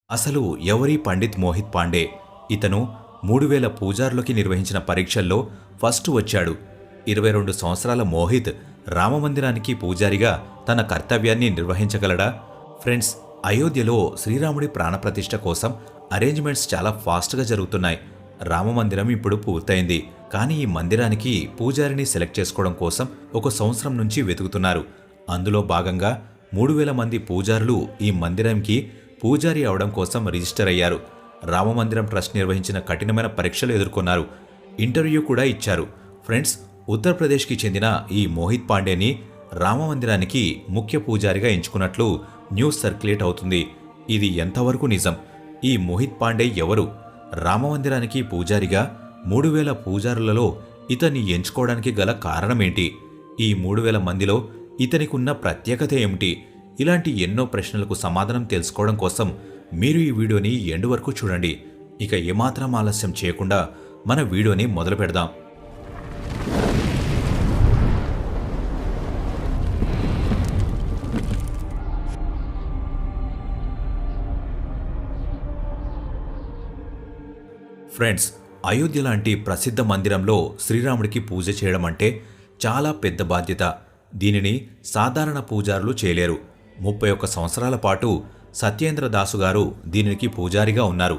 అసలు ఎవరి పండిత్ మోహిత్ పాండే? ఇతను 3000 పూజారులకి నిర్వహించిన పరీక్షల్లో ఫస్ట్ వచ్చాడు. 22 సంవత్సరాల మోహిత్ రామమందిరానికి పూజారిగా తన కర్తవ్యాన్ని నిర్వహించగలడా? ఫ్రెండ్స్, అయోధ్యలో శ్రీరాముడి ప్రాణప్రతిష్ఠ కోసం అరేంజ్మెంట్స్ చాలా ఫాస్ట్గా జరుగుతున్నాయి. రామమందిరం ఇప్పుడు పూర్తయింది. కానీ ఈ మందిరానికి పూజారిని సెలెక్ట్ చేసుకోవడం కోసం 1 సంవత్సరం నుంచి వెతుకుతున్నారు. అందులో భాగంగా 3000 మంది పూజారులు ఈ మందిరంకి పూజారి అవడం కోసం రిజిస్టర్ అయ్యారు. రామమందిరం ట్రస్ట్ నిర్వహించిన కఠినమైన పరీక్షలు ఎదుర్కొన్నారు. ఇంటర్వ్యూ కూడా ఇచ్చారు. ఫ్రెండ్స్, ఉత్తరప్రదేశ్కి చెందిన ఈ మోహిత్ పాండేని రామమందిరానికి ముఖ్య పూజారిగా ఎంచుకున్నట్లు న్యూస్ సర్క్యులేట్ అవుతుంది. ఇది ఎంతవరకు నిజం? ఈ మోహిత్ పాండే ఎవరు? రామమందిరానికి పూజారిగా 3000 పూజారులలో ఇతన్ని ఎంచుకోవడానికి గల కారణమేంటి? ఈ 3000 మందిలో ఇతనికున్న ప్రత్యేకత ఏమిటి? ఇలాంటి ఎన్నో ప్రశ్నలకు సమాధానం తెలుసుకోవడం కోసం మీరు ఈ వీడియోని ఎండ్ వరకు చూడండి. ఇక ఏమాత్రం ఆలస్యం చేయకుండా మన వీడియోని మొదలు పెడదాం. ఫ్రెండ్స్, అయోధ్య లాంటి ప్రసిద్ధ మందిరంలో శ్రీరాముడికి పూజ చేయడం అంటే చాలా పెద్ద బాధ్యత. దీనిని సాధారణ పూజారులు చేయలేరు. 31 సంవత్సరాల పాటు సత్యేంద్ర దాసు గారు దీనికి పూజారిగా ఉన్నారు.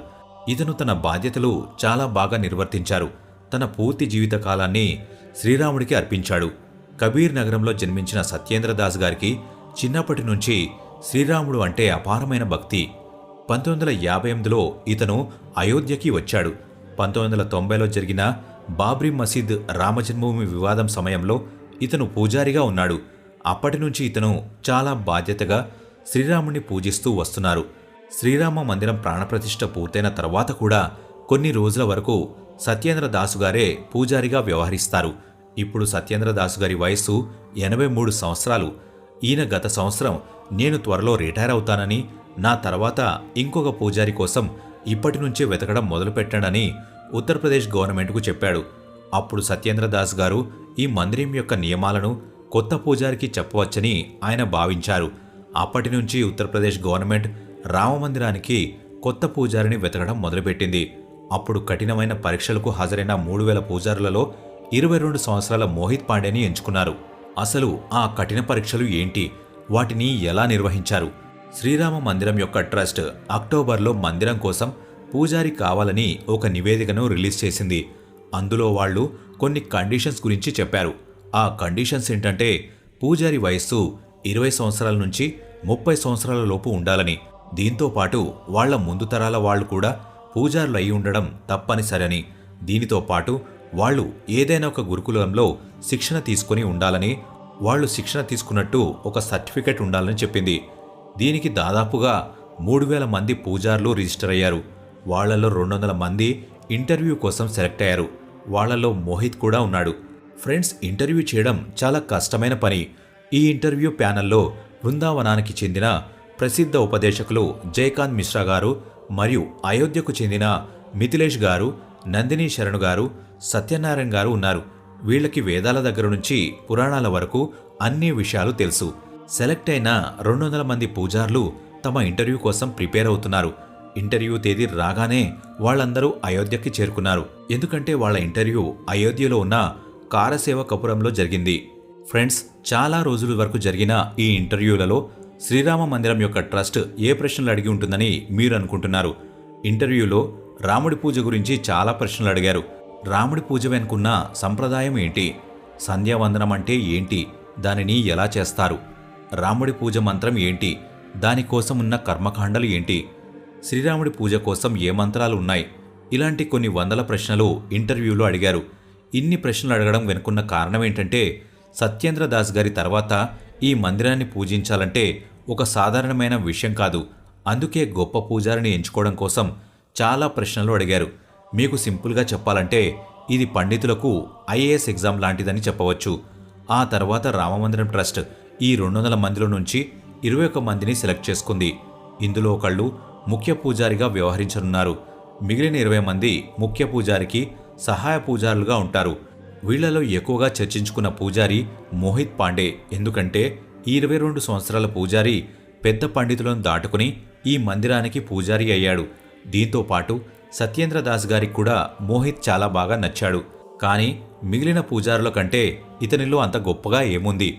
ఇతను తన బాధ్యతలు చాలా బాగా నిర్వర్తించారు. తన పూర్తి జీవితకాలాన్ని శ్రీరాముడికి అర్పించాడు. కబీర్ నగరంలో జన్మించిన సత్యేంద్ర దాస్ గారికి చిన్నప్పటి నుంచి శ్రీరాముడు అంటే అపారమైన భక్తి. 1958లో ఇతను అయోధ్యకి వచ్చాడు. 1990లో జరిగిన బాబ్రీ మసీద్ రామజన్మభూమి వివాదం సమయంలో ఇతను పూజారిగా ఉన్నాడు. అప్పటి నుంచి ఇతను చాలా బాధ్యతగా శ్రీరాముడిని పూజిస్తూ వస్తున్నారు. శ్రీరామ మందిరం ప్రాణప్రతిష్ఠ పూర్తయిన తర్వాత కూడా కొన్ని రోజుల వరకు సత్యేంద్ర దాసు గారే పూజారిగా వ్యవహరిస్తారు. ఇప్పుడు సత్యేంద్ర దాసు గారి వయస్సు 83 సంవత్సరాలు. ఈయన గత సంవత్సరం నేను త్వరలో రిటైర్ అవుతానని, నా తర్వాత ఇంకొక పూజారి కోసం ఇప్పటి నుంచే వెతకడం మొదలుపెట్టాడని ఉత్తరప్రదేశ్ గవర్నమెంట్కు చెప్పాడు. అప్పుడు సత్యేంద్ర దాస్ గారు ఈ మందిరం యొక్క నియమాలను కొత్త పూజారికి చెప్పవచ్చని ఆయన భావించారు. అప్పటి నుంచి ఉత్తరప్రదేశ్ గవర్నమెంట్ రామమందిరానికి కొత్త పూజారిని వెతకడం మొదలుపెట్టింది. అప్పుడు కఠినమైన పరీక్షలకు హాజరైన 3000 పూజారులలో 22 సంవత్సరాల మోహిత్ పాండేని ఎంచుకున్నారు. అసలు ఆ కఠిన పరీక్షలు ఏంటి? వాటిని ఎలా నిర్వహించారు? శ్రీరామ మందిరం యొక్క ట్రస్ట్ అక్టోబర్లో మందిరం కోసం పూజారి కావాలని ఒక నివేదికను రిలీజ్ చేసింది. అందులో వాళ్ళు కొన్ని కండిషన్స్ గురించి చెప్పారు. ఆ కండిషన్స్ ఏంటంటే పూజారి వయస్సు 20 సంవత్సరాల నుంచి 30 సంవత్సరాల లోపు ఉండాలని, దీంతో పాటు వాళ్ల ముందు తరాల వాళ్ళు కూడా పూజారులు అయి ఉండడం తప్పనిసరని, దీనితో పాటు వాళ్ళు ఏదైనా ఒక గురుకులంలో శిక్షణ తీసుకుని ఉండాలని, వాళ్ళు శిక్షణ తీసుకున్నట్టు ఒక సర్టిఫికెట్ ఉండాలని చెప్పింది. దీనికి దాదాపుగా 3000 మంది పూజారులు రిజిస్టర్ అయ్యారు. వాళ్లలో 200 మంది ఇంటర్వ్యూ కోసం సెలెక్ట్ అయ్యారు. వాళ్లలో మోహిత్ కూడా ఉన్నాడు. ఫ్రెండ్స్, ఇంటర్వ్యూ చేయడం చాలా కష్టమైన పని. ఈ ఇంటర్వ్యూ ప్యానెల్లో బృందావనానికి చెందిన ప్రసిద్ధ ఉపదేశకులు జయకాంత్ మిశ్రా గారు మరియు అయోధ్యకు చెందిన మిథిలేష్ గారు, నందిని శరణు గారు, సత్యనారాయణ గారు ఉన్నారు. వీళ్లకి వేదాల దగ్గర నుంచి పురాణాల వరకు అన్ని విషయాలు తెలుసు. సెలెక్ట్ అయిన 200 మంది పూజారులు తమ ఇంటర్వ్యూ కోసం ప్రిపేర్ అవుతున్నారు. ఇంటర్వ్యూ తేదీ రాగానే వాళ్ళందరూ అయోధ్యకి చేరుకున్నారు. ఎందుకంటే వాళ్ళ ఇంటర్వ్యూ అయోధ్యలో ఉన్న కారసేవ కపురంలో జరిగింది. ఫ్రెండ్స్, చాలా రోజుల వరకు జరిగిన ఈ ఇంటర్వ్యూలలో శ్రీరామ మందిరం యొక్క ట్రస్ట్ ఏ ప్రశ్నలు అడిగి ఉంటుందని మీరు అనుకుంటున్నారు? ఇంటర్వ్యూలో రాముడి పూజ గురించి చాలా ప్రశ్నలు అడిగారు. రాముడి పూజ వెనుకున్న సంప్రదాయం ఏంటి? సంధ్యావందనం అంటే ఏంటి? దానిని ఎలా చేస్తారు? రాముడి పూజ మంత్రం ఏంటి? దానికోసం ఉన్న కర్మకాండలు ఏంటి? శ్రీరాముడి పూజ కోసం ఏ మంత్రాలు ఉన్నాయి? ఇలాంటి కొన్ని వందల ప్రశ్నలు ఇంటర్వ్యూలో అడిగారు. ఇన్ని ప్రశ్నలు అడగడం వెనుకున్న కారణం ఏంటంటే సత్యేంద్ర దాస్ గారి తర్వాత ఈ మందిరాన్ని పూజించాలంటే ఒక సాధారణమైన విషయం కాదు. అందుకే గొప్ప పూజారిని ఎంచుకోవడం కోసం చాలా ప్రశ్నలు అడిగారు. మీకు సింపుల్గా చెప్పాలంటే ఇది పండితులకు ఐఏఎస్ ఎగ్జామ్ లాంటిదని చెప్పవచ్చు. ఆ తర్వాత రామమందిరం ట్రస్ట్ ఈ 200 మందిలో నుంచి 21 మందిని సెలెక్ట్ చేసుకుంది. ఇందులో ఒకళ్ళు ముఖ్య పూజారిగా వ్యవహరించనున్నారు. మిగిలిన 20 మంది ముఖ్య పూజారికి సహాయ పూజారులుగా ఉంటారు. వీళ్లలో ఎక్కువగా చర్చించుకున్న పూజారి మోహిత్ పాండే. ఎందుకంటే ఈ 22 సంవత్సరాల పూజారి పెద్ద పండితులను దాటుకుని ఈ మందిరానికి పూజారి అయ్యాడు. దీంతో పాటు సత్యేంద్ర దాస్ గారికి కూడా మోహిత్ చాలా బాగా నచ్చాడు. కానీ మిగిలిన పూజారుల కంటే ఇతనిలో అంత గొప్పగా ఏముంది?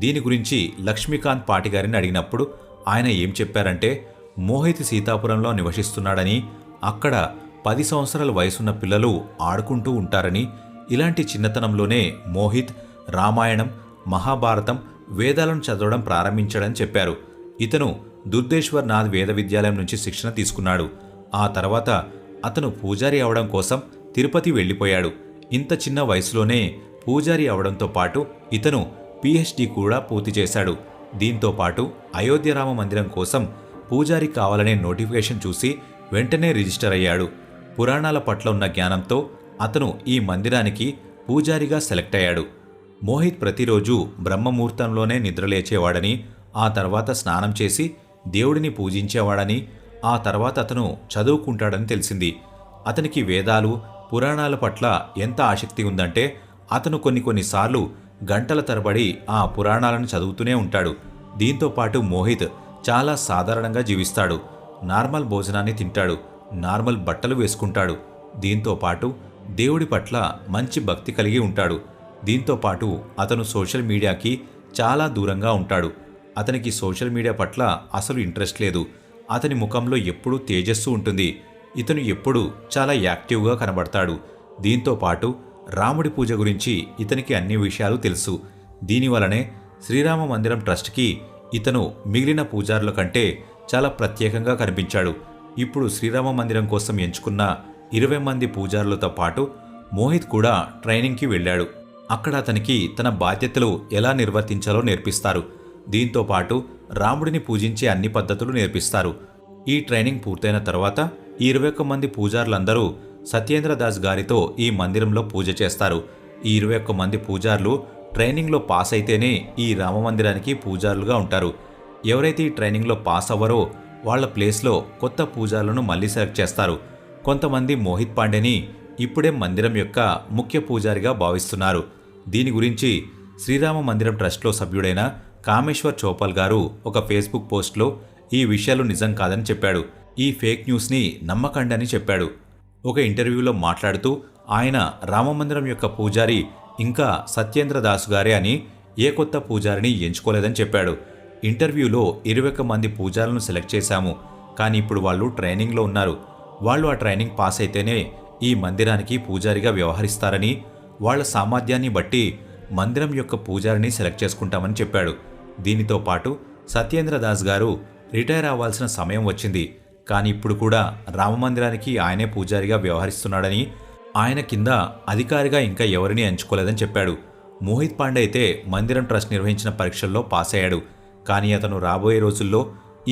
దీని గురించి లక్ష్మీకాంత్ పాటిగారిని అడిగినప్పుడు ఆయన ఏం చెప్పారంటే, మోహిత్ సీతాపురంలో నివసిస్తున్నాడని, అక్కడ 10 సంవత్సరాల వయసున్న పిల్లలు ఆడుకుంటూ ఉంటారని, ఇలాంటి చిన్నతనంలోనే మోహిత్ రామాయణం, మహాభారతం, వేదాలను చదవడం ప్రారంభించాడని చెప్పారు. ఇతను దుర్దేశ్వర్ నాథ్ వేద విద్యాలయం నుంచి శిక్షణ తీసుకున్నాడు. ఆ తర్వాత అతను పూజారి అవడం కోసం తిరుపతి వెళ్ళిపోయాడు. ఇంత చిన్న వయసులోనే పూజారి అవడంతో పాటు ఇతను PhD కూడా పూర్తి చేశాడు. దీంతో పాటు అయోధ్య రామ మందిరం కోసం పూజారి కావాలనే నోటిఫికేషన్ చూసి వెంటనే రిజిస్టర్ అయ్యాడు. పురాణాల పట్ల ఉన్న జ్ఞానంతో అతను ఈ మందిరానికి పూజారిగా సెలెక్ట్ అయ్యాడు. మోహిత్ ప్రతిరోజు బ్రహ్మముహూర్తంలోనే నిద్రలేచేవాడని, ఆ తర్వాత స్నానం చేసి దేవుడిని పూజించేవాడని, ఆ తర్వాత అతను చదువుకుంటాడని తెలిసింది. అతనికి వేదాలు, పురాణాల పట్ల ఎంత ఆసక్తి ఉందంటే అతను కొన్నిసార్లు గంటల తరబడి ఆ పురాణాలను చదువుతూనే ఉంటాడు. దీంతో పాటు మోహిత్ చాలా సాధారణంగా జీవిస్తాడు. నార్మల్ భోజనాన్ని తింటాడు, నార్మల్ బట్టలు వేసుకుంటాడు. దీంతో పాటు దేవుడి పట్ల మంచి భక్తి కలిగి ఉంటాడు. దీంతో పాటు అతను సోషల్ మీడియాకి చాలా దూరంగా ఉంటాడు. అతనికి సోషల్ మీడియా పట్ల అసలు ఇంట్రెస్ట్ లేదు. అతని ముఖంలో ఎప్పుడూ తేజస్సు ఉంటుంది. ఇతను ఎప్పుడూ చాలా యాక్టివ్గా కనబడతాడు. దీంతో పాటు రాముడి పూజ గురించి ఇతనికి అన్ని విషయాలు తెలుసు. దీనివలనే శ్రీరామ మందిరం ట్రస్ట్కి ఇతను మిగిలిన పూజారుల కంటే చాలా ప్రత్యేకంగా కనిపించాడు. ఇప్పుడు శ్రీరామ మందిరం కోసం ఎంచుకున్న 20 మంది పూజారులతో పాటు మోహిత్ కూడా ట్రైనింగ్కి వెళ్ళాడు. అక్కడ అతనికి తన బాధ్యతలు ఎలా నిర్వర్తించాలో నేర్పిస్తారు. దీంతో పాటు రాముడిని పూజించే అన్ని పద్ధతులు నేర్పిస్తారు. ఈ ట్రైనింగ్ పూర్తయిన తర్వాత ఈ 21 మంది పూజారులందరూ సత్యేంద్ర దాస్ గారితో ఈ మందిరంలో పూజ చేస్తారు. ఈ 21 మంది పూజారులు ట్రైనింగ్లో పాస్ అయితేనే ఈ రామమందిరానికి పూజారులుగా ఉంటారు. ఎవరైతే ఈ ట్రైనింగ్లో పాస్ అవ్వరో వాళ్ల ప్లేస్లో కొత్త పూజారులను మళ్లీ సెలెక్ట్ చేస్తారు. కొంతమంది మోహిత్ పాండేని ఇప్పుడే మందిరం యొక్క ముఖ్య పూజారిగా భావిస్తున్నారు. దీని గురించి శ్రీరామ మందిరం ట్రస్ట్లో సభ్యుడైన కామేశ్వర్ చోపాల్ గారు ఒక ఫేస్బుక్ పోస్ట్లో ఈ విషయాలు నిజం కాదని చెప్పాడు. ఈ ఫేక్ న్యూస్ని నమ్మకండని చెప్పాడు. ఒక ఇంటర్వ్యూలో మాట్లాడుతూ ఆయన రామమందిరం యొక్క పూజారి ఇంకా సత్యేంద్ర దాస్ గారే అని, ఏ కొత్త పూజారిని ఎంచుకోలేదని చెప్పాడు. ఇంటర్వ్యూలో 21 మంది పూజారులను సెలెక్ట్ చేశాము, కానీ ఇప్పుడు వాళ్ళు ట్రైనింగ్లో ఉన్నారు. వాళ్ళు ఆ ట్రైనింగ్ పాస్ అయితేనే ఈ మందిరానికి పూజారిగా వ్యవహరిస్తారని, వాళ్ల సామర్థ్యాన్ని బట్టి మందిరం యొక్క పూజారిని సెలెక్ట్ చేసుకుంటామని చెప్పాడు. దీనితో పాటు సత్యేంద్ర దాస్ గారు రిటైర్ అవ్వాల్సిన సమయం వచ్చింది, కానీ ఇప్పుడు కూడా రామమందిరానికి ఆయనే పూజారిగా వ్యవహరిస్తున్నాడని, ఆయన కింద అధికారిగా ఇంకా ఎవరిని ఎంచుకోలేదని చెప్పాడు. మోహిత్ పాండే అయితే మందిరం ట్రస్ట్ నిర్వహించిన పరీక్షల్లో పాస్ అయ్యాడు, కానీ అతను రాబోయే రోజుల్లో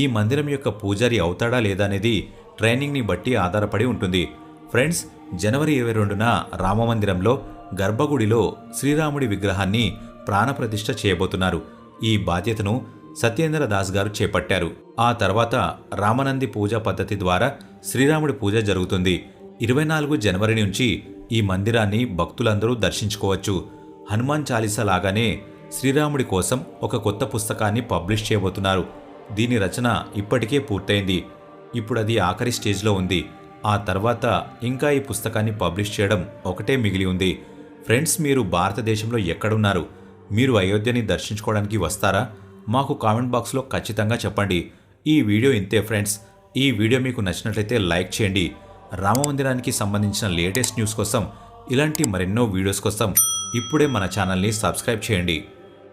ఈ మందిరం యొక్క పూజారి అవుతాడా లేదా అనేది ట్రైనింగ్ని బట్టి ఆధారపడి ఉంటుంది. ఫ్రెండ్స్, జనవరి 22న రామమందిరంలో గర్భగుడిలో శ్రీరాముడి విగ్రహాన్ని ప్రాణప్రతిష్ఠ చేయబోతున్నారు. ఈ బాధ్యతను సత్యేంద్ర దాస్ గారు చేపట్టారు. ఆ తర్వాత రామనంది పూజ పద్ధతి ద్వారా శ్రీరాముడి పూజ జరుగుతుంది. 24 జనవరి నుంచి ఈ మందిరాన్ని భక్తులందరూ దర్శించుకోవచ్చు. హనుమాన్ చాలీసా లాగానే శ్రీరాముడి కోసం ఒక కొత్త పుస్తకాన్ని పబ్లిష్ చేయబోతున్నారు. దీని రచన ఇప్పటికే పూర్తయింది. ఇప్పుడు అది ఆఖరి స్టేజ్లో ఉంది. ఆ తర్వాత ఇంకా ఈ పుస్తకాన్ని పబ్లిష్ చేయడం ఒకటే మిగిలి ఉంది. ఫ్రెండ్స్, మీరు భారతదేశంలో ఎక్కడున్నారు? మీరు అయోధ్యని దర్శించుకోవడానికి వస్తారా? మాకు కామెంట్ బాక్స్లో ఖచ్చితంగా చెప్పండి. ఈ వీడియో ఇంతే ఫ్రెండ్స్. ఈ వీడియో మీకు నచ్చినట్లయితే లైక్ చేయండి. రామమందిరానికి సంబంధించిన లేటెస్ట్ న్యూస్ కోసం, ఇలాంటి మరెన్నో వీడియోస్ కోసం ఇప్పుడే మన ఛానల్ని సబ్స్క్రైబ్ చేయండి.